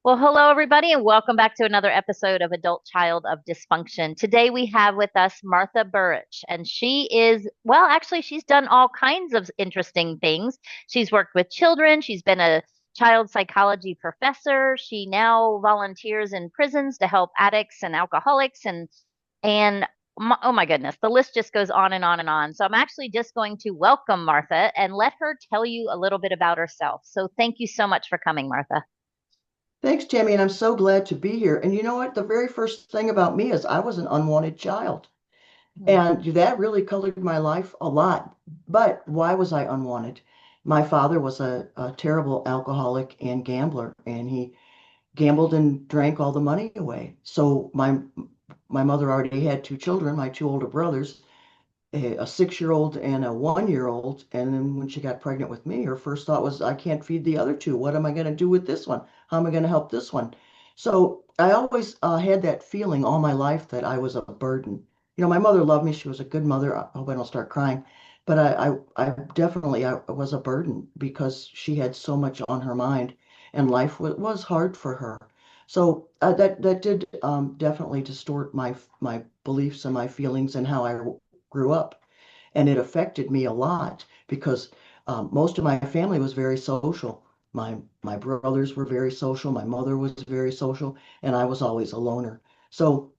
Well, hello, everybody, and welcome back to another episode of Adult Child of Dysfunction. Today we have with us Martha Burch, and she is, well, actually, she's done all kinds of interesting things. She's worked with children, she's been a child psychology professor. She now volunteers in prisons to help addicts and alcoholics, and oh my goodness, the list just goes on and on and on. So I'm actually just going to welcome Martha and let her tell you a little bit about herself. So thank you so much for coming, Martha. Thanks, Tammy, and I'm so glad to be here. And you know what? The very first thing about me is I was an unwanted child, and that really colored my life a lot. But why was I unwanted? My father was a terrible alcoholic and gambler, and he gambled and drank all the money away. So my mother already had two children, my two older brothers, a 6-year-old and a 1-year-old. And then when she got pregnant with me, her first thought was, I can't feed the other two. What am I going to do with this one? How am I going to help this one? So I always had that feeling all my life that I was a burden. My mother loved me. She was a good mother. I hope I don't start crying. But I definitely I was a burden because she had so much on her mind, and life was hard for her. So that did definitely distort my beliefs and my feelings and how I grew up. And it affected me a lot because most of my family was very social. My brothers were very social. My mother was very social, and I was always a loner. So,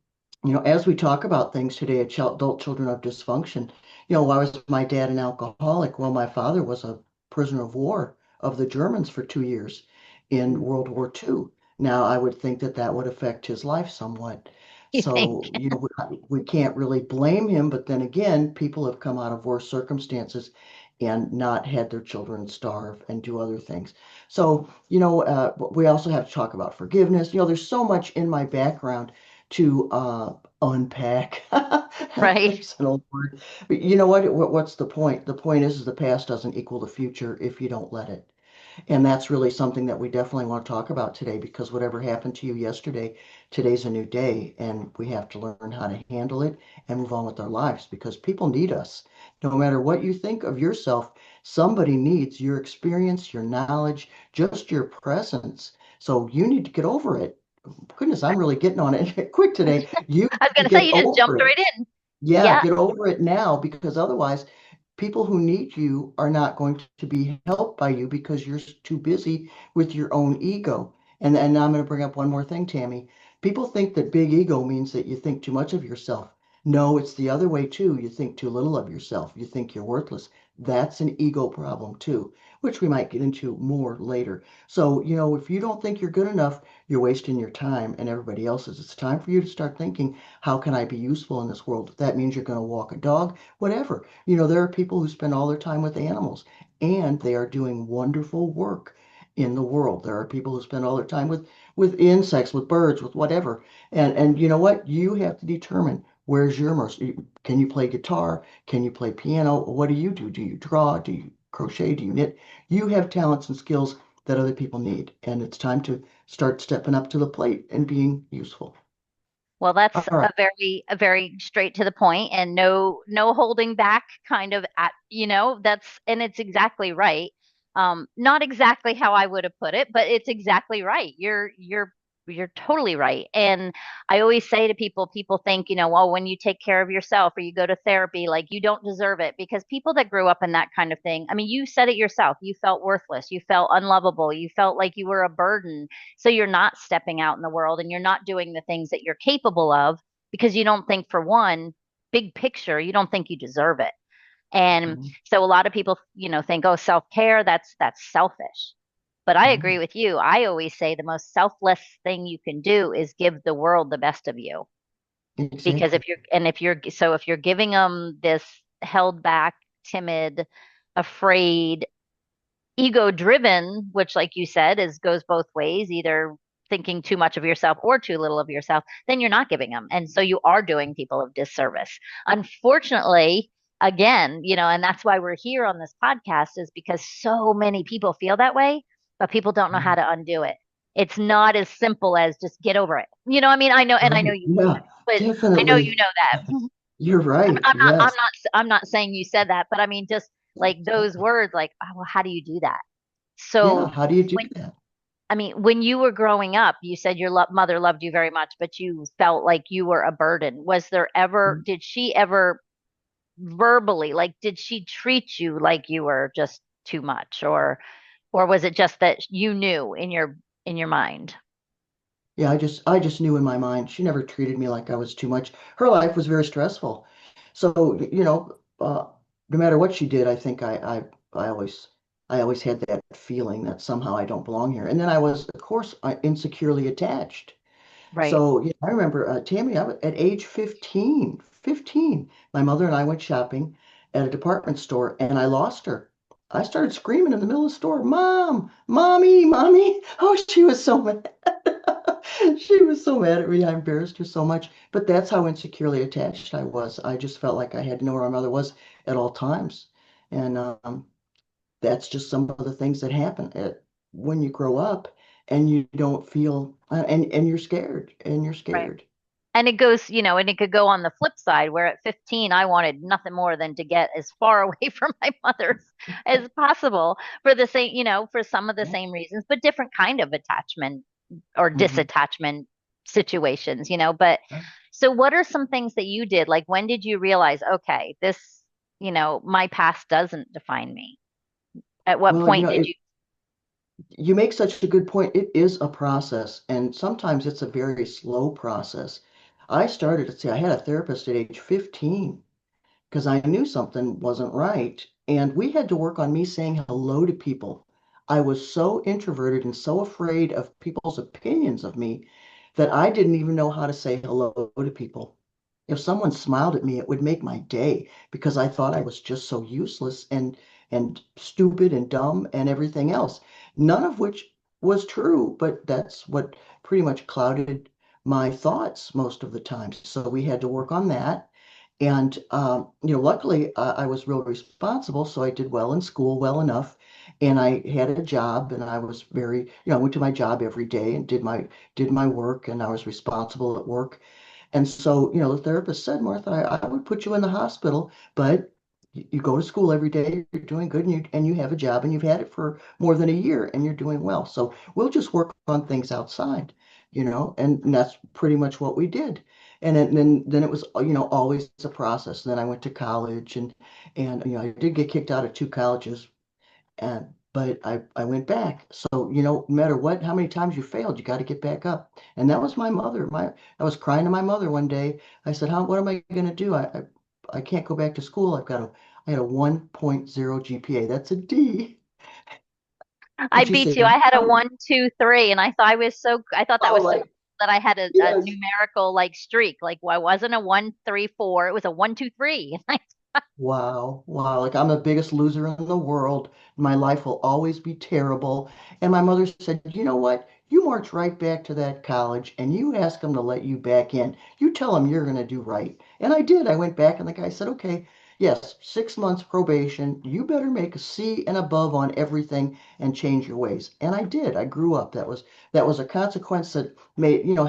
as we talk about things today at Adult Children of Dysfunction, why was my dad an alcoholic? Well, my father was a prisoner of war of the Germans for 2 years in World War II. Now, I would think that that would affect his life somewhat. You think? So, we can't really blame him, but then again, people have come out of worse circumstances and not had their children starve and do other things. So, we also have to talk about forgiveness. There's so much in my background to unpack. Right. There's an old word. But you know what? What's the point? The point is the past doesn't equal the future if you don't let it. And that's really something that we definitely want to talk about today because whatever happened to you yesterday, today's a new day, and we have to learn how to handle it and move on with our lives because people need us. No matter what you think of yourself, somebody needs your experience, your knowledge, just your presence. So you need to get over it. Goodness, I'm really getting on it quick today. You I was need going to to say get you just over jumped it. right in. Yeah, Yeah. get over it now because otherwise, people who need you are not going to be helped by you because you're too busy with your own ego. And now I'm going to bring up one more thing, Tammy. People think that big ego means that you think too much of yourself. No, it's the other way too. You think too little of yourself. You think you're worthless. That's an ego problem too, which we might get into more later. So, if you don't think you're good enough, you're wasting your time and everybody else's. It's time for you to start thinking, how can I be useful in this world? If that means you're going to walk a dog, whatever. There are people who spend all their time with animals and they are doing wonderful work in the world. There are people who spend all their time with insects, with birds, with whatever. And you know what? You have to determine where's your mercy. Can you play guitar? Can you play piano? What do you do? Do you draw? Do you crochet? Do you knit? You have talents and skills that other people need. And it's time to start stepping up to the plate and being useful. Well, All that's right. a very straight to the point and no holding back kind of that's and it's exactly right. Not exactly how I would have put it, but it's exactly right. You're totally right. And I always say to people, people think, well, when you take care of yourself or you go to therapy, like you don't deserve it because people that grew up in that kind of thing, I mean, you said it yourself. You felt worthless. You felt unlovable. You felt like you were a burden. So you're not stepping out in the world and you're not doing the things that you're capable of because you don't think, for one, big picture, you don't think you deserve it. And Mhm. so a lot of people, think, oh, self-care, that's selfish. But I agree Mhm. with you. I always say the most selfless thing you can do is give the world the best of you. Because Exactly. if you're giving them this held back, timid, afraid, ego driven, which like you said is goes both ways, either thinking too much of yourself or too little of yourself, then you're not giving them. And so you are doing people a disservice. Unfortunately, again, and that's why we're here on this podcast is because so many people feel that way, but people don't know how Mhm. to undo it. It's not as simple as just get over it. I mean, I know, and I know Right. you Yeah, wouldn't, but I know you definitely. know that. You're I'm, right. I'm not, I'm Yes. not, I'm not saying you said that, but I mean, just like those words, like, oh, well, how do you do that? Yeah. So How do you do when that? I mean, when you were growing up, you said your mother loved you very much, but you felt like you were a burden. Did she ever verbally, like, did she treat you like you were just too much, or was it just that you knew in your mind? Yeah, I just knew in my mind she never treated me like I was too much. Her life was very stressful. So, no matter what she did, I think I always had that feeling that somehow I don't belong here. And then I was, of course, insecurely attached. Right. So yeah, I remember Tammy, at age 15, my mother and I went shopping at a department store and I lost her. I started screaming in the middle of the store, Mom, Mommy, Mommy. Oh, she was so mad. She was so mad at me. I embarrassed her so much. But that's how insecurely attached I was. I just felt like I had to know where my mother was at all times. And that's just some of the things that happen when you grow up and you don't feel, and you're scared, and you're Right. scared. And it goes, and it could go on the flip side where at 15, I wanted nothing more than to get as far away from my mother as possible for the same, for some of the Yeah. same reasons, but different kind of attachment or Mhm. disattachment situations. But so what are some things that you did? Like, when did you realize, okay, my past doesn't define me? At what Well, point did you? you make such a good point. It is a process, and sometimes it's a very slow process. I started to see, I had a therapist at age 15 because I knew something wasn't right. And we had to work on me saying hello to people. I was so introverted and so afraid of people's opinions of me that I didn't even know how to say hello to people. If someone smiled at me, it would make my day because I thought I was just so useless and stupid and dumb and everything else. None of which was true, but that's what pretty much clouded my thoughts most of the time. So we had to work on that. And luckily, I was real responsible, so I did well in school, well enough, and I had a job, and I was I went to my job every day and did my work, and I was responsible at work. And so, the therapist said, Martha, I would put you in the hospital, but you go to school every day, you're doing good, and you have a job, and you've had it for more than a year, and you're doing well. So we'll just work on things outside, and that's pretty much what we did. And then it was, always a process. And then I went to college, and I did get kicked out of two colleges, but I went back. So, no matter how many times you failed, you got to get back up. And that was my mother. I was crying to my mother one day. I said, what am I going to do? I can't go back to school. I had a 1.0 GPA. That's a D. I And she beat said, you. I had a "Oh, 1, 2, 3, and I thought that oh, was so like, cool that I had a yes. numerical like streak. Like, well, I wasn't a 1, 3, 4. It was a 1, 2, 3. Wow, wow. Like I'm the biggest loser in the world. My life will always be terrible. And my mother said, you know what? You march right back to that college and you ask them to let you back in. You tell them you're going to do right. And I did. I went back and the guy said, okay, yes, 6 months probation. You better make a C and above on everything and change your ways. And I did. I grew up. That was a consequence that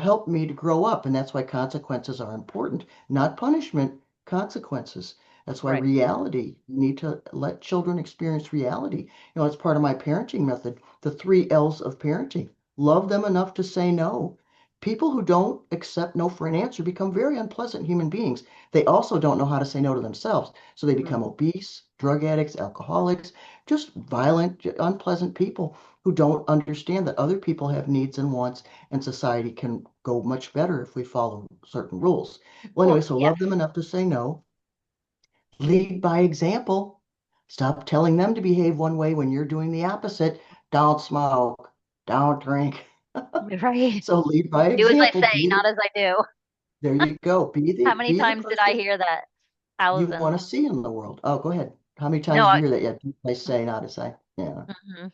helped me to grow up. And that's why consequences are important, not punishment, consequences. That's why Right. reality, you need to let children experience reality. It's part of my parenting method, the 3 L's of parenting. Love them enough to say no. People who don't accept no for an answer become very unpleasant human beings. They also don't know how to say no to themselves. So they Mm. become obese, drug addicts, alcoholics, just violent, unpleasant people who don't understand that other people have needs and wants, and society can go much better if we follow certain rules. Well, anyway, Well, so yes. love them enough to say no. Lead by example. Stop telling them to behave one way when you're doing the opposite. Don't smoke. Don't drink. Right. So lead by Do as I example. say, not as I do. There you go. Be How the many be the times did I person hear that? you Thousands. want to see in the world. Oh, go ahead. How many No, times did you hear that? Yeah, I say, not to say. Yeah. mhm.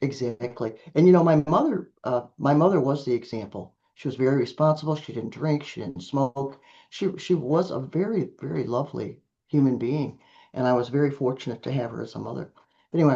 Exactly. And my mother was the example. She was very responsible. She didn't drink. She didn't smoke. She was a very, very lovely human being. And I was very fortunate to have her as a mother. Anyway,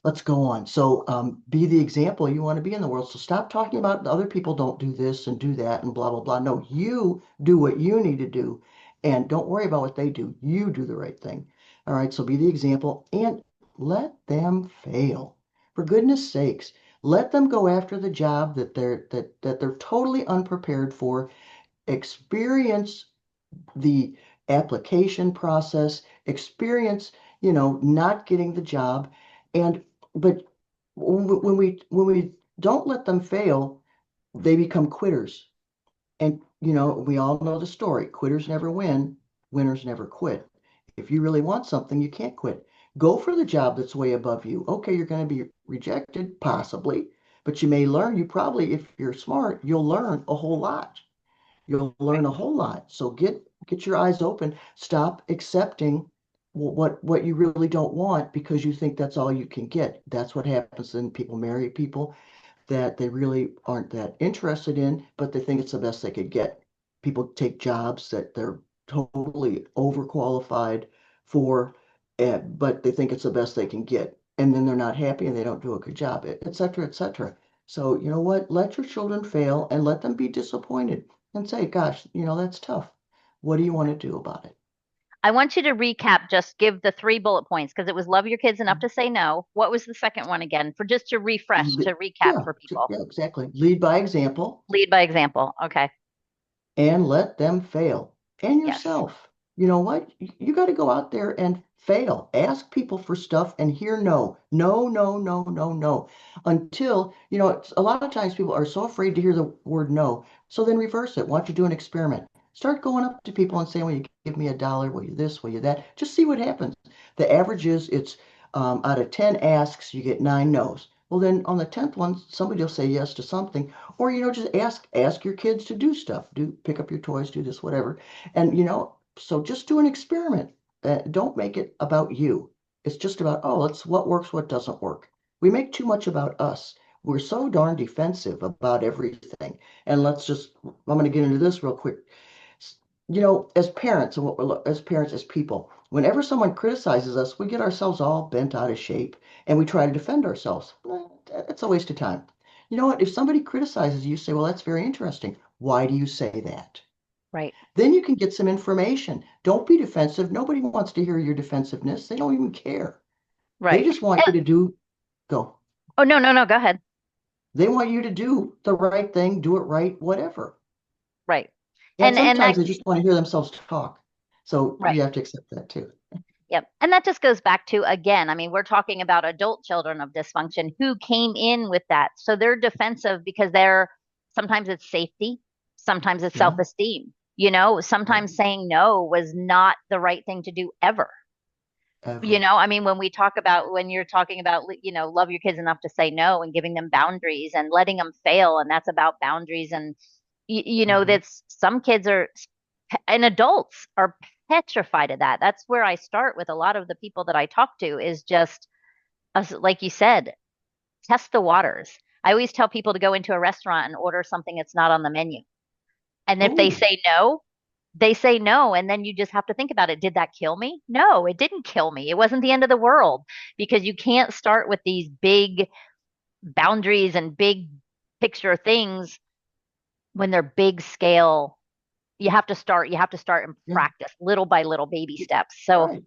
let's go on. So be the example you want to be in the world. So stop talking about the other people don't do this and do that and blah, blah, blah. No, you do what you need to do. And don't worry about what they do. You do the right thing. All right. So be the example and let them fail. For goodness sakes, Let them go after the job that they're totally unprepared for. Experience the application process, experience, not getting the job. And but when we don't let them fail, they become quitters. And we all know the story. Quitters never win, winners never quit. If you really want something, you can't quit. Go for the job that's way above you. Okay, you're going to be rejected, possibly, but you may learn. You probably, if you're smart, you'll learn a whole lot. You'll learn a whole lot. So get your eyes open. Stop accepting what you really don't want because you think that's all you can get. That's what happens when people marry people that they really aren't that interested in, but they think it's the best they could get. People take jobs that they're totally overqualified for, but they think it's the best they can get. And then they're not happy and they don't do a good job, et cetera, et cetera. So, you know what? Let your children fail and let them be disappointed and say, gosh, that's tough. What do you want to do about it? I want you to recap, just give the three bullet points because it was love your kids enough to say no. What was the second one again? For just to refresh, to recap Yeah, for people. yeah, exactly. Lead by example. Lead by example. Okay. And let them fail. And Yes. yourself. You know what? You got to go out there and fail. Ask people for stuff and hear no. No, no, no, no, no. Until, a lot of times people are so afraid to hear the word no. So then reverse it. Why don't you do an experiment? Start going up to people and saying, will you give me $1? Will you this? Will you that? Just see what happens. The average is it's out of 10 asks, you get 9 no's. Well, then on the 10th one, somebody will say yes to something, or just ask your kids to do stuff, do pick up your toys, do this, whatever. And so just do an experiment. Don't make it about you. It's just about, oh, it's what works, what doesn't work. We make too much about us. We're so darn defensive about everything. And I'm going to get into this real quick. As parents, and as parents, as people, whenever someone criticizes us, we get ourselves all bent out of shape and we try to defend ourselves. It's a waste of time. You know what? If somebody criticizes you, say, well, that's very interesting. Why do you say that? Right. Then you can get some information. Don't be defensive. Nobody wants to hear your defensiveness. They don't even care. They Right. just want Eh, you to go. oh, no, no, no. Go ahead. They want you to do the right thing, do it right, whatever. Right. And And sometimes that, they just want to hear themselves talk. So right. you have to accept that too. Yep. And that just goes back to, again, I mean, we're talking about adult children of dysfunction who came in with that. So they're defensive because sometimes it's safety, sometimes it's Yeah. self-esteem. Right. Sometimes saying no was not the right thing to do ever. Ever. I mean, when you're talking about, love your kids enough to say no and giving them boundaries and letting them fail. And that's about boundaries. And, Hmm. that's some kids and adults are petrified of that. That's where I start with a lot of the people that I talk to is just, like you said, test the waters. I always tell people to go into a restaurant and order something that's not on the menu. And if they Oh, say no, they say no. And then you just have to think about it. Did that kill me? No, it didn't kill me. It wasn't the end of the world because you can't start with these big boundaries and big picture things when they're big scale. You have to start and yeah. practice little by little baby steps. So Right.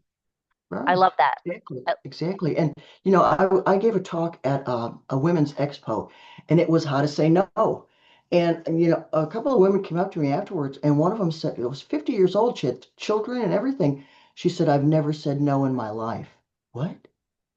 I Right. love that. Exactly. Uh, Exactly. And, I gave a talk at a women's expo, and it was how to say no. And, a couple of women came up to me afterwards, and one of them said, it was 50 years old. She had children and everything. She said, I've never said no in my life. What?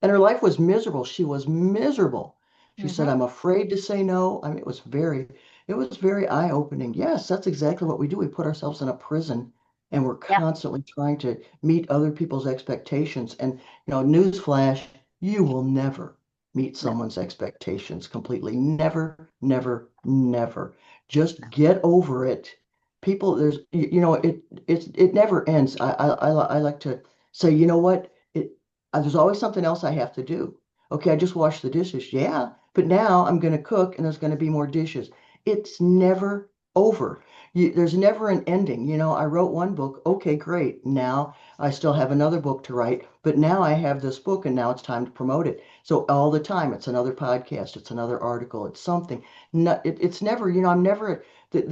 And her life was miserable. She was miserable. She said, mhm. I'm afraid to say no. I mean, it was very eye-opening. Yes, that's exactly what we do. We put ourselves in a prison and we're Yeah, constantly trying to meet other people's expectations. And, newsflash, you will never meet no, someone's expectations completely. Never, never, never. Just get over it. People, it never ends. I like to say, you know what? There's always something else I have to do. Okay, I just washed the dishes. Yeah, but now I'm going to cook and there's going to be more dishes. It's never over. There's never an ending. I wrote one book. Okay, great. Now I still have another book to write, but now I have this book and now it's time to promote it. So all the time, it's another podcast, it's another article, it's something. No, it's never, I'm never at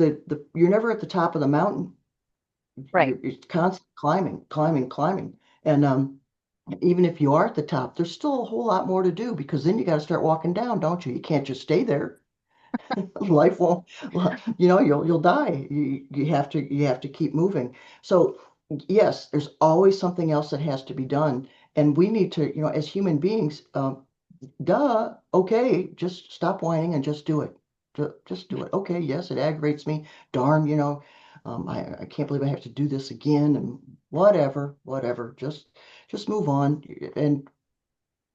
you're never at the top of the mountain. right. You're constantly climbing, climbing, climbing. And Even if you are at the top, there's still a whole lot more to do because then you got to start walking down, don't you? You can't just stay there. Life won't, you'll die. You have to keep moving. So yes, there's always something else that has to be done. And we need to, as human beings, duh, okay, just stop whining and just do it. Just do it. Okay, yes, it aggravates me. Darn, I can't believe I have to do this again and whatever, whatever. Just move on. And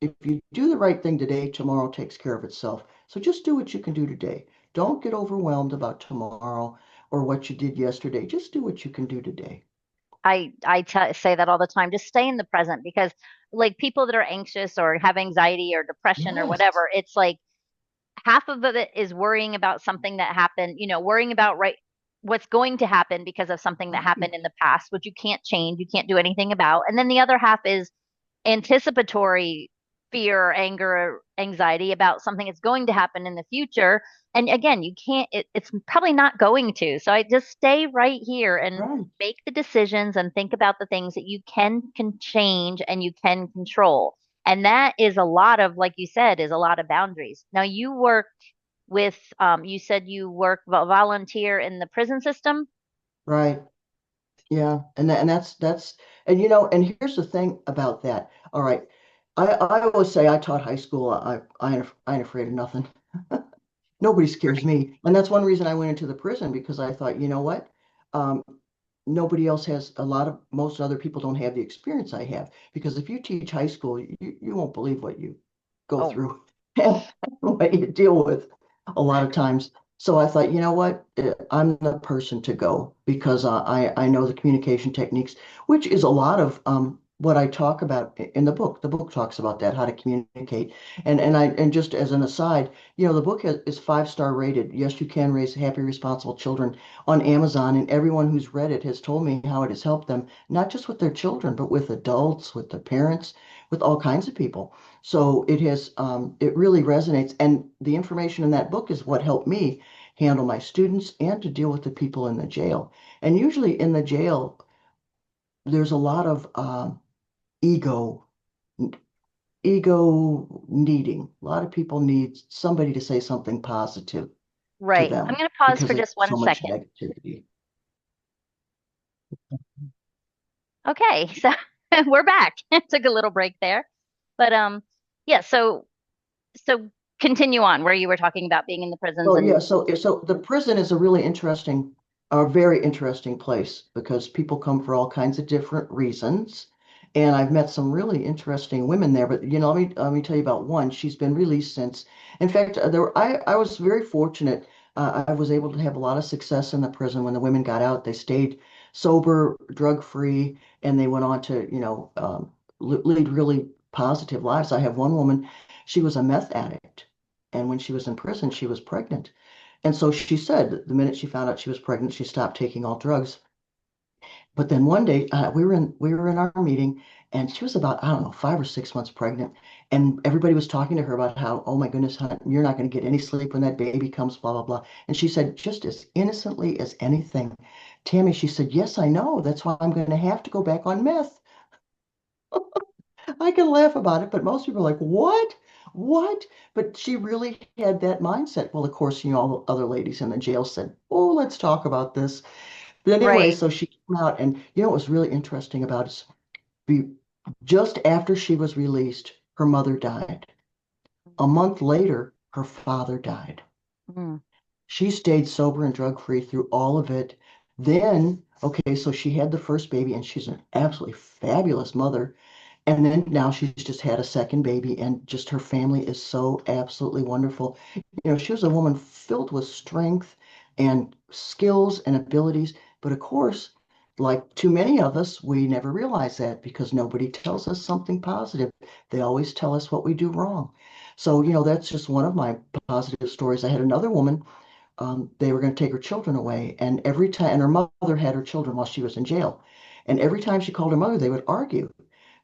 if you do the right thing today, tomorrow takes care of itself. So just do what you can do today. Don't get overwhelmed about tomorrow or what you did yesterday. Just do what you can do today. Say that all the time. Just stay in the present because like people that are anxious or have anxiety or depression or Yes, whatever, it's like half of it is worrying about something that happened, worrying about what's going to happen because of something that right, happened in the past, which you can't change, you can't do anything about. And then the other half is anticipatory fear, anger, anxiety about something that's going to happen in the future. And again, you can't, it's probably not going to. So I just stay right here and right, make the decisions and think about the things that you can change and you can control. And that is a lot of, like you said, is a lot of boundaries. Now you work with, you said you work volunteer in the prison system. right. Yeah, and and here's the thing about that. All right, I always say I taught high school. I ain't afraid of nothing. Nobody scares Right. me, and that's one reason I went into the prison because I thought, you know what? Um, Nobody else has most other people don't have the experience I have. Because if you teach high school, you won't believe what you go Oh, through and what you deal with a lot of times. So I thought, you know what? I'm the person to go because I know the communication techniques, which is a lot of what I talk about in the book. The book talks about that, how to communicate. And just as an aside, the book is 5-star rated. Yes, you can raise happy, responsible children on Amazon, and everyone who's read it has told me how it has helped them, not just with their children, but with adults, with their parents, with all kinds of people. So it really resonates. And the information in that book is what helped me handle my students and to deal with the people in the jail. And usually in the jail, there's a lot of ego, ego needing. A lot of people need somebody to say something positive to right. I'm them going to pause because for there's just one so much second. negativity. Okay, so we're back. Took a little break there. But yeah, so continue on where you were talking about being in the prisons Well, yeah, and so the prison is a very interesting place because people come for all kinds of different reasons. And I've met some really interesting women there. But let me tell you about one. She's been released since. In fact, I was very fortunate. I was able to have a lot of success in the prison when the women got out. They stayed sober, drug free, and they went on to, lead really positive lives. I have one woman, she was a meth addict. And when she was in prison, she was pregnant. And so she said that the minute she found out she was pregnant, she stopped taking all drugs. But then one day, we were in our meeting, and she was about, I don't know, 5 or 6 months pregnant, and everybody was talking to her about how, oh my goodness, hon, you're not going to get any sleep when that baby comes, blah blah blah. And she said, just as innocently as anything, Tammy, she said, yes, I know. That's why I'm going to have to go back on meth. I can laugh about it, but most people are like, what? What? But she really had that mindset. Well, of course, all the other ladies in the jail said, oh, let's talk about this. But anyway, right. so she came out, and what was really interesting about it is be, just after she was released, her mother died. A month later, her father died. Mm, She stayed sober and drug free through all of it. Then, okay, so she had the first baby, and she's an absolutely fabulous mother. And then now she's just had a second baby, and just her family is so absolutely wonderful. She was a woman filled with strength and skills and abilities. But of course, like too many of us, we never realize that because nobody tells us something positive. They always tell us what we do wrong. So, that's just one of my positive stories. I had another woman, they were going to take her children away. And every time, and her mother had her children while she was in jail. And every time she called her mother, they would argue.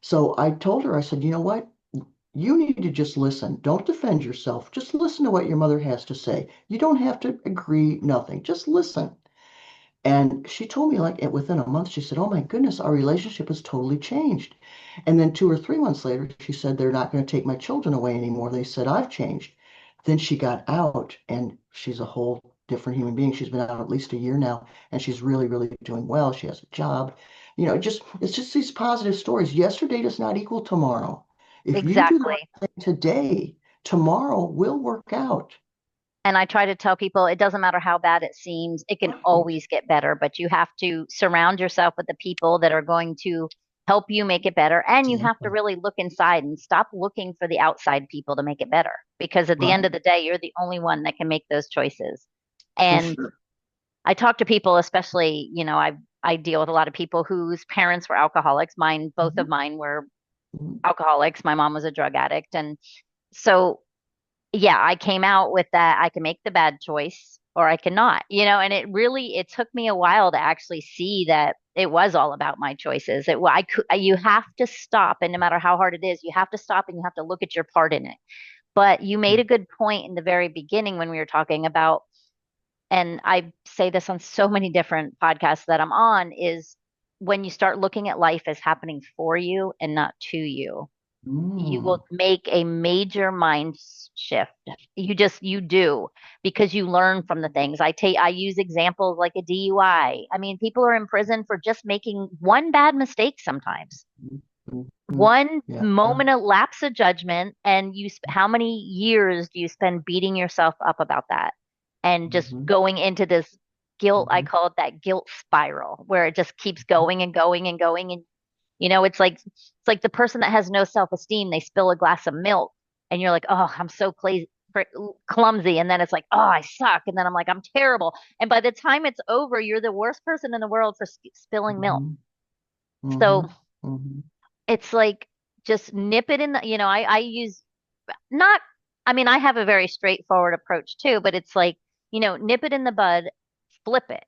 So I told her, I said, you know what? You need to just listen. Don't defend yourself. Just listen to what your mother has to say. You don't have to agree, nothing. Just listen. And she told me like within a month, she said, "Oh my goodness, our relationship has totally changed." And then 2 or 3 months later, she said, "They're not going to take my children away anymore. They said I've changed." Then she got out and she's a whole different human being. She's been out at least a year now and she's really, really doing well. She has a job. It's just these positive stories. Yesterday does not equal tomorrow. If you do the Exactly. right thing today, tomorrow will work out. And I try to tell people it doesn't matter how bad it seems, it can Right. always get better, but you have to surround yourself with the people that are going to help you make it better. And you have to Exactly. really look inside and stop looking for the outside people to make it better. Because at the end Right. of the day, you're the only one that can make those choices. For And sure. I talk to people, especially, I deal with a lot of people whose parents were alcoholics. Both Mhm. of mine were Mhm. alcoholics. My mom was a drug addict. And so yeah, I came out with that I can make the bad choice or I cannot, and it took me a while to actually see that it was all about my choices. I could, you have to stop, and no matter how hard it is, you have to stop and you have to look at your part in it. But you made a good point in the very beginning when we were talking about, and I say this on so many different podcasts that I'm on, is when you start looking at life as happening for you and not to you, you Mm. will make a major mind shift. You do because you learn from the things. I use examples like a DUI. I mean, people are in prison for just making one bad mistake sometimes. Mhm. Mhm. One Yeah. moment of lapse of judgment, and how many years do you spend beating yourself up about that and just Mhm. going into this guilt? I Mhm. call it that guilt spiral where it just keeps going and going and going. And it's like the person that has no self-esteem, they spill a glass of milk and you're like, "Oh, I'm so clumsy." And then it's like, "Oh, I suck." And then I'm like, "I'm terrible." And by the time it's over, you're the worst person in the world for spilling milk. Mhm. So Mhm. Mhm. it's like just nip it in I use not, I mean, I have a very straightforward approach too, but it's like, nip it in the bud, flip it.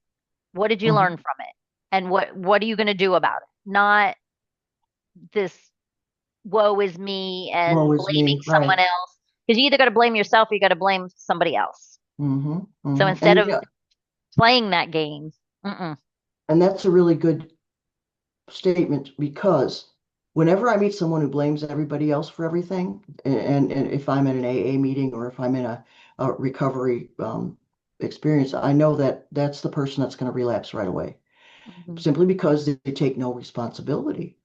What did you learn Mhm. from it? And what are you going to do about it? Not this woe is me and Woe is blaming me. someone Right. else. Because you either got to blame yourself or you got to blame somebody else. Mhm. So Mhm. instead of playing that game, mm-mm, And that's a really good statement because whenever I meet someone who blames everybody else for everything, and if I'm in an AA meeting or if I'm in a recovery experience, I know that that's the person that's going to relapse right away mhm, simply because they take no responsibility.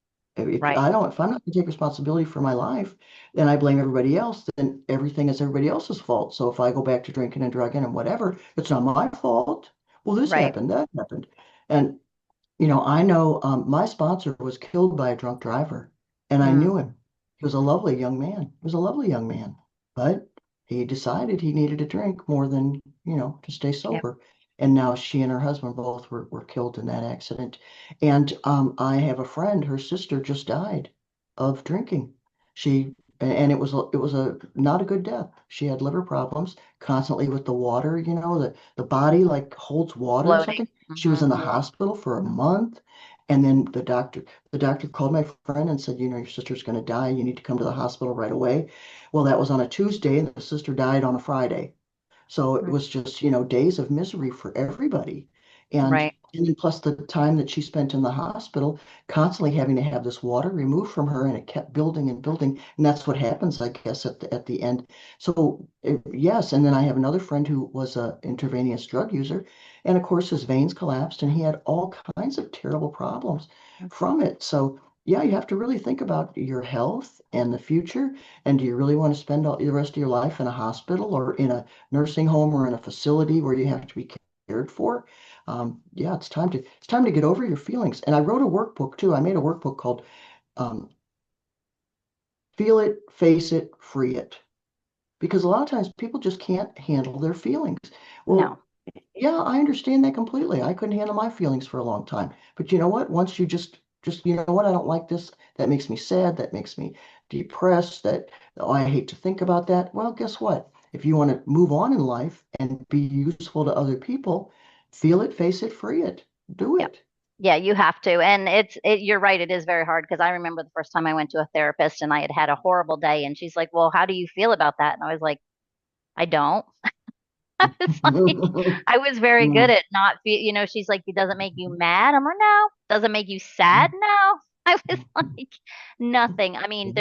right, If I'm not going to take responsibility for my life, then I blame everybody else, then everything is everybody else's fault. So if I go back to drinking and drugging and whatever, it's not my fault. Well, this right, happened, that happened. And I know my sponsor was killed by a drunk driver, and I mm, knew him. He was a lovely young man. He was a lovely young man, but he decided he needed a drink more than, to stay yep, sober. And now she and her husband both were killed in that accident. And I have a friend, her sister just died of drinking. And it was a not a good death. She had liver problems constantly with the water, the body like holds water or floating. something. She was Hmm. in the hospital for a month. And then the doctor called my friend and said, your sister's going to die. You need to come to the hospital right away. Well, that was on a Tuesday, and the sister died on a Friday. So it Mm, was just, days of misery for everybody. And, right, and then plus the time that she spent in the hospital, constantly having to have this water removed from her, and it kept building and building. And that's what happens, I guess, at the end. So yes, and then I have another friend who was a intravenous drug user, and of course his veins collapsed, and he had all kinds of terrible problems mhm, from it. So yeah, you have to really think about your health and the future. And do you really want to spend all the rest of your life in a hospital or in a nursing home or in a facility where you have to be cared for? Yeah, it's time to get over your feelings. And I wrote a workbook too. I made a workbook called um, "Feel It, Face It, Free It," because a lot of times people just can't handle their feelings. no, Well, yeah, I understand that completely. I couldn't handle my feelings for a long time. But you know what? Once you just you know what? I don't like this. That makes me sad. That makes me depressed. I hate to think about that. Well, guess what? If you want to move on in life and be useful to other people, feel it, face it, free it. Do yep. it. Yeah, you have to. And you're right, it is very hard because I remember the first time I went to a therapist and I had had a horrible day and she's like, "Well, how do you feel about that?" And I was like, "I don't." It's like I was very good Mm, at not feel, she's like, it doesn't make you mad. I'm like, no. Doesn't make you sad? mm, No. I was like, nothing. I mean,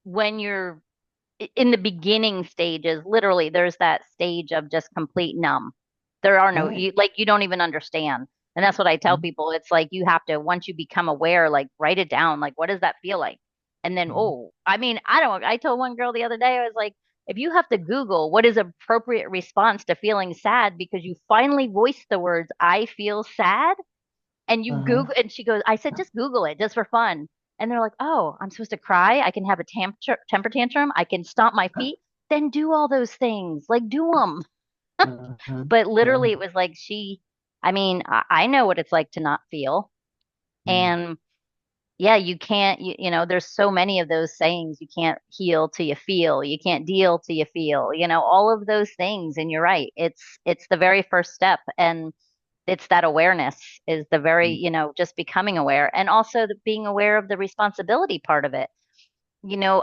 when you're in the beginning stages, literally, there's that stage of just complete numb. There are no, right. you don't even understand. And that's what I tell Mm, people. It's like you have to, once you become aware, like write it down. Like, what does that feel like? And then, mm, oh, I mean, I told one girl the other day, I was like, if you have to Google what is appropriate response to feeling sad because you finally voiced the words, I feel sad, and you uh-huh. Google, and she goes, I said, just Google it just for fun. And they're like, oh, I'm supposed to cry. I can have a temper tantrum. I can stomp my feet. Then do all those things. Like, do them. Uh-huh. But literally, Uh-huh. it was like I mean, I know what it's like to not feel. Mm, And yeah, you can't, there's so many of those sayings. You can't heal till you feel. You can't deal till you feel, all of those things. And you're right. It's the very first step. And it's that awareness is the very, mm, just becoming aware, and also being aware of the responsibility part of it.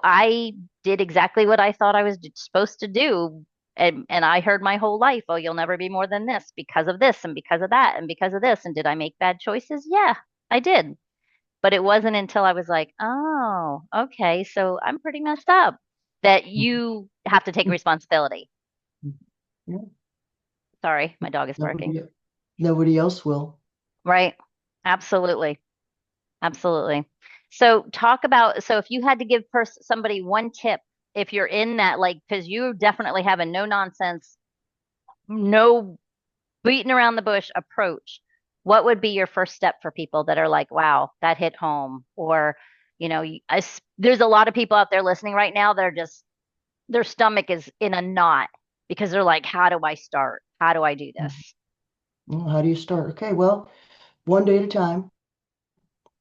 I did exactly what I thought I was supposed to do. And I heard my whole life, oh, you'll never be more than this because of this and because of that and because of this. And did I make bad choices? Yeah, I did. But it wasn't until I was like, oh, okay, so I'm pretty messed up, that mm, you have to take mm, responsibility. mm. Yeah. Sorry, my dog is barking. Nobody, nobody else will. Right. Absolutely. Absolutely. So talk about, so if you had to give somebody one tip, if you're in that, like, because you definitely have a no nonsense, no beating around the bush approach, what would be your first step for people that are like, wow, that hit home? Or, there's a lot of people out there listening right now that are just, their stomach is in a knot because they're like, how do I start? How do I do Mm. this? Well, how do you start? Okay, well, one day at a time.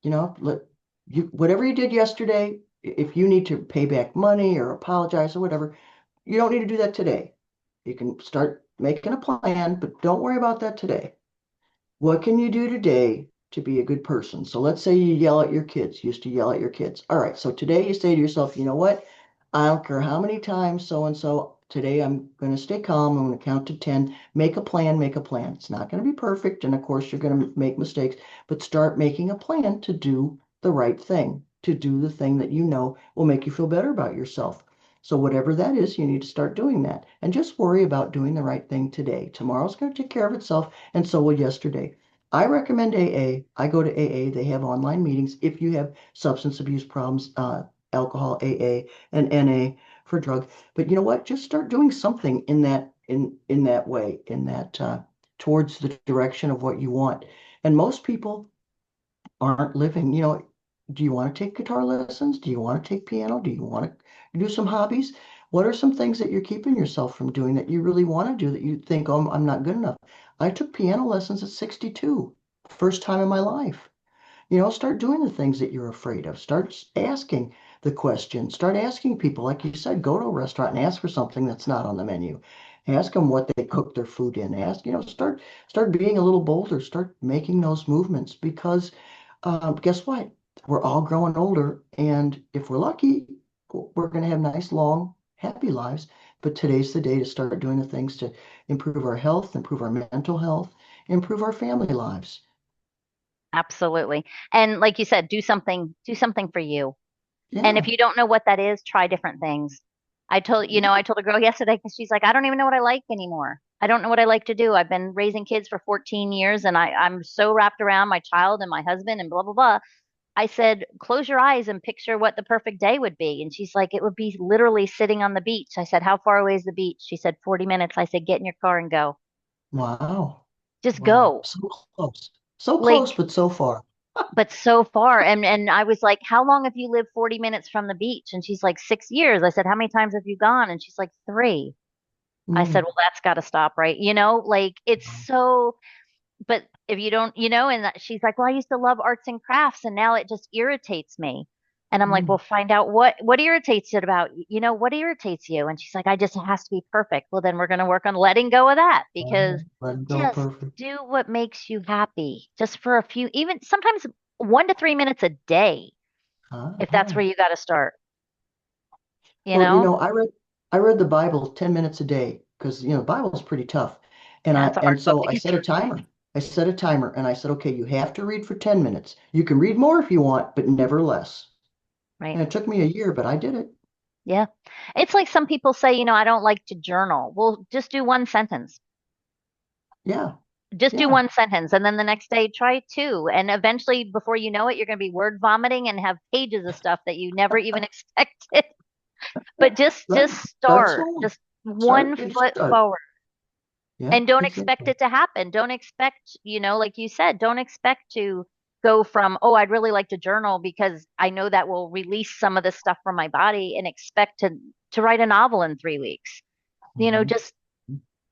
Let you whatever you did yesterday, if you need to pay back money or apologize or whatever, you don't need to do that today. You can start making a plan, but don't worry about that today. What can you do today to be a good person? So let's say you yell at your kids, you used to yell at your kids. All right, so today you say to yourself, you know what? I don't care how many times so and so, today I'm going to stay calm. I'm going to count to 10. Make a plan, make a plan. It's not going to be perfect. And of course, you're going to make mistakes, but start making a plan to do the right thing, to do the thing that you know will make you feel better about yourself. So, whatever that is, you need to start doing that. And just worry about doing the right thing today. Tomorrow's going to take care of itself, and so will yesterday. I recommend AA. I go to AA. They have online meetings if you have substance abuse problems, alcohol, AA, and NA for drug. But you know what? Just start doing something in that way, in that towards the direction of what you want. And most people aren't living. Do you want to take guitar lessons? Do you want to take piano? Do you want to do some hobbies? What are some things that you're keeping yourself from doing that you really want to do that you think, oh, I'm not good enough? I took piano lessons at 62, first time in my life. Start doing the things that you're afraid of. Start asking the questions. Start asking people, like you said, go to a restaurant and ask for something that's not on the menu. Ask them what they cook their food in. Start being a little bolder. Start making those movements because guess what? We're all growing older, and if we're lucky, we're going to have nice, long, happy lives. But today's the day to start doing the things to improve our health, improve our mental health, improve our family lives. Absolutely. And like you said, do something for you. And if Yeah. you don't know what that is, try different things. I told a girl yesterday because she's like, I don't even know what I like anymore. I don't know what I like to do. I've been raising kids for 14 years and I'm so wrapped around my child and my husband and blah, blah, blah. I said, close your eyes and picture what the perfect day would be. And she's like, it would be literally sitting on the beach. I said, how far away is the beach? She said, 40 minutes. I said, get in your car and go. Wow. Just Wow. go. So close. So close, Like, but so far. but so far. And I was like, how long have you lived 40 minutes from the beach? And she's like, 6 years. I said, how many times have you gone? And she's like, three. I said, Mm. well, that's got to stop, right? Like it's so, but if you don't, and she's like, well, I used to love arts and crafts and now it just irritates me. And I'm like, well, Mm. find out what irritates it about, what irritates you? And she's like, I just, it has to be perfect. Well, then we're going to work on letting go of that because Let it go just perfect. do what makes you happy just for a few, even sometimes 1 to 3 minutes a day, if that's Uh-huh. where you got to start, you Well, know? I read the Bible 10 minutes a day. because the Bible's pretty tough. And Yeah, I it's a hard and book so to I get set a through. timer. I set a timer and I said, okay, you have to read for 10 minutes. You can read more if you want, but never less. Right. And it took me a year, but I did it. Yeah. It's like some people say, I don't like to journal. Well, just do one sentence. Yeah. Just do Yeah. one sentence, and then the next day try two. And eventually, before you know it, you're going to be word vomiting and have pages of stuff that you never even expected. But just Right. Start start, small. just one Start, just foot start. forward. Yeah, And don't expect exactly. it to happen. Don't expect, like you said, don't expect to go from, oh, I'd really like to journal because I know that will release some of this stuff from my body, and expect to write a novel in 3 weeks. Mhm. Just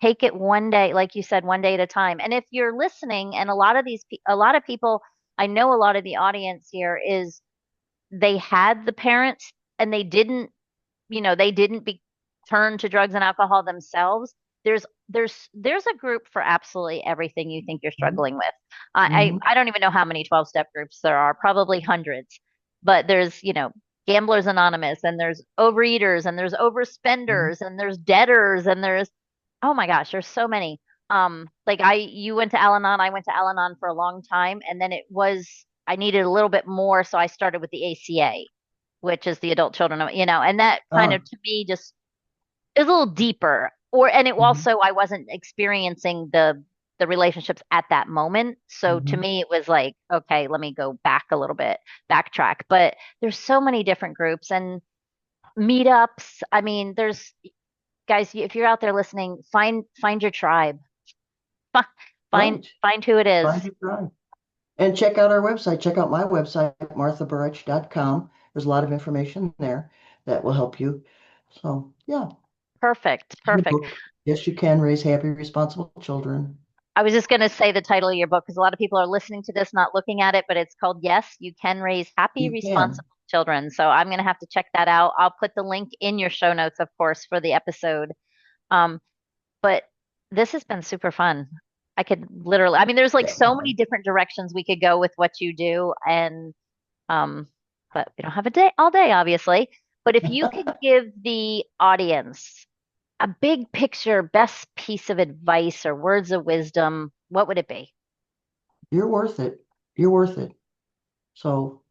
take it one day, like you said, one day at a time. And if you're listening, and a lot of people, I know a lot of the audience here is, they had the parents and they didn't be turn to drugs and alcohol themselves. There's a group for absolutely everything you think you're Mhm. struggling with. I Mhm. I don't even know how many 12-step groups there are, probably hundreds. But there's, Gamblers Anonymous, and there's overeaters, and there's Mhm. overspenders, and there's debtors, and there's, oh my gosh, there's so many. Like, you went to Al-Anon, I went to Al-Anon for a long time, and then I needed a little bit more, so I started with the ACA, which is the Adult Children of, and that kind Ah. of, to me, just is a little deeper. And it Mhm. also, I wasn't experiencing the relationships at that moment. So to Mhm. me, it was like, okay, let me go back a little bit, backtrack. But there's so many different groups and meetups. I mean, there's, guys, if you're out there listening, find your tribe. Find Right. find who it is. Find your tribe. And check out our website. Check out my website, marthaburch.com. There's a lot of information there that will help you. So, yeah, Perfect, the perfect. book. Yes, you can raise happy, responsible children. I was just going to say the title of your book, because a lot of people are listening to this, not looking at it, but it's called Yes, You Can Raise Happy, You can. Responsible Children. So I'm going to have to check that out. I'll put the link in your show notes, of course, for the episode. Um, but this has been super fun. I could literally, I mean, there's like so Yeah. many different directions we could go with what you do. And, um, but we don't have a day all day, obviously. But if you could give the audience a big picture, best piece of advice or words of wisdom, what would it be? You're worth it. You're worth it. So,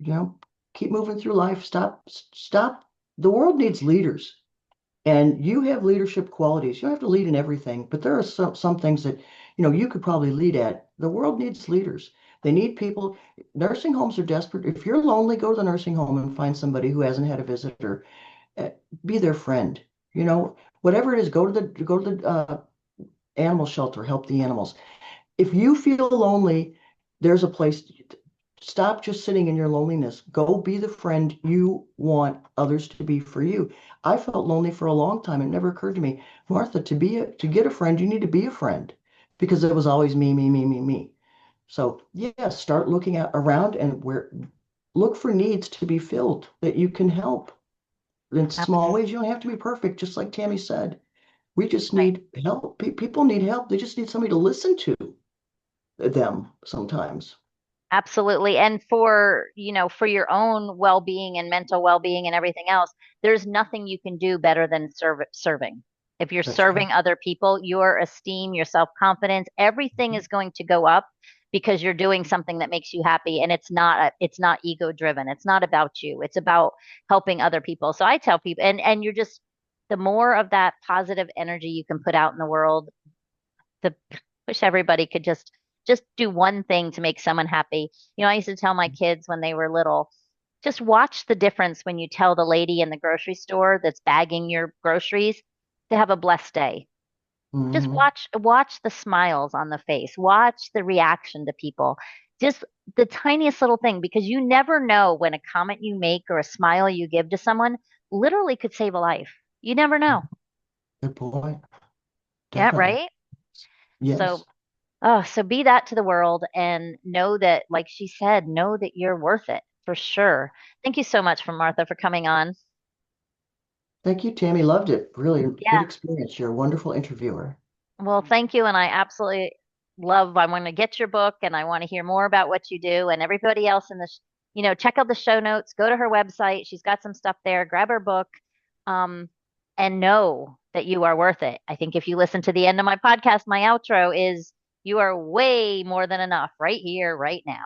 keep moving through life. Stop. The world needs leaders. And you have leadership qualities. You don't have to lead in everything, but there are some things that, you could probably lead at. The world needs leaders. They need people. Nursing homes are desperate. If you're lonely, go to the nursing home and find somebody who hasn't had a visitor. Uh, Be their friend. Whatever it is, go to the animal shelter, help the animals. If you feel lonely, there's a place. Stop just sitting in your loneliness. Go be the friend you want others to be for you. I felt lonely for a long time. It never occurred to me, Martha, to get a friend, you need to be a friend because it was always me, me, me, me, me. So yeah, start looking around and look for needs to be filled that you can help in small Abs- ways. You don't have to be perfect, just like Tammy said. We just right. need help. People need help. They just need somebody to listen to them sometimes. Absolutely. And for your own well-being and mental well-being and everything else, there's nothing you can do better than serving. If you're That's right. serving other people, your esteem, your self-confidence, everything is going to go up because you're doing something that makes you happy, and it's not ego driven. It's not about you. It's about helping other people. So I tell people, and you're just, the more of that positive energy you can put out in the world, the wish everybody could just do one thing to make someone happy. I used to tell my kids when they were little, just watch the difference when you tell the lady in the grocery store that's bagging your groceries to have a blessed day. Just Hmm. watch the smiles on the face. Watch the reaction to people. Just the tiniest little thing, because you never know when a comment you make or a smile you give to someone literally could save a life. You never know. Good point. Yeah, Definitely. right? So, Yes. oh, so be that to the world, and know that, like she said, know that you're worth it for sure. Thank you so much for Martha for coming on. Thank you, Tammy. Loved it. Really good Yeah. experience. You're a wonderful interviewer. Well, thank you. And I absolutely I want to get your book, and I want to hear more about what you do, and everybody else in this, check out the show notes, go to her website. She's got some stuff there. Grab her book. Um, and know that you are worth it. I think if you listen to the end of my podcast, my outro is you are way more than enough right here, right now.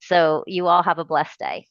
So you all have a blessed day.